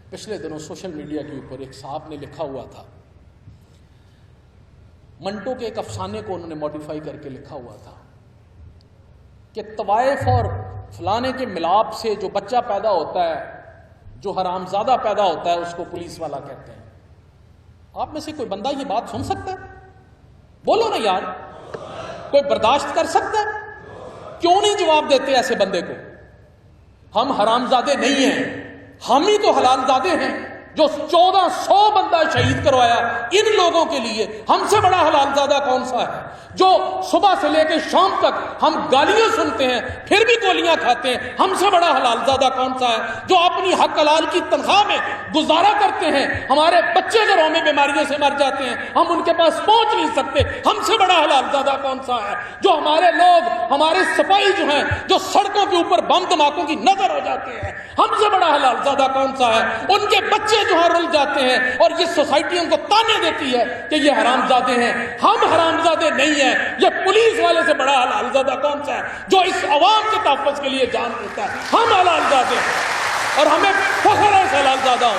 پچھلے دنوں social media کے اوپر ایک صاحب نے لکھا ہوا تھا، منٹو کے ایک افسانے کو انہوں نے موڈیفائی کر کے لکھا ہوا تھا کہ طوائف اور فلانے کے ملاپ سے جو بچہ پیدا ہوتا ہے، جو حرامزادہ پیدا ہوتا ہے، اس کو پولیس والا کہتے ہیں۔ آپ میں سے کوئی بندہ یہ بات سن سکتا ہے؟ بولو نا یار، کوئی برداشت کر سکتا ہے؟ کیوں نہیں جواب دیتے ایسے بندے کو؟ ہم حرامزادے نہیں ہیں، ہم ہی تو حلال زادے ہیں جو 1400 بندہ شہید کروایا۔ ان لوگوں کے لیے ہم سے بڑا حلال زادہ کون سا ہے؟ جو صبح سے لے کے شام تک ہم گالیاں سنتے ہیں پھر بھی گولیاں کھاتے ہیں، ہم سے بڑا حلال زادہ کون سا ہے؟ جو اپنی حق حلال کی تنخواہ میں گزارا کرتے ہیں، ہمارے بچے گھروں میں بیماریوں سے مر جاتے ہیں، ہم ان کے پاس پہنچ نہیں سکتے، ہم سے بڑا حلال زادہ کون سا ہے؟ جو ہمارے لوگ، ہمارے سپاہی جو ہیں، جو سڑکوں کے اوپر بم دھماکوں کی نظر ہو جاتے ہیں، ہم سے بڑا حلال زادہ کون سا ہے؟ ان کے بچے جو ہیں رل جاتے ہیں اور یہ سوسائٹی ان کو تانے دیتی ہے کہ یہ حرام زادے ہیں۔ ہم حرام زادے نہیں ہیں، یہ پولیس والے سے بڑا حلال زادہ کون سا ہے جو اس عوام کے تحفظ کے لیے جان دیتا ہے؟ ہم حلال زادے ہیں اور ہمیں فخر ہے اس حلال زادہ ہوں۔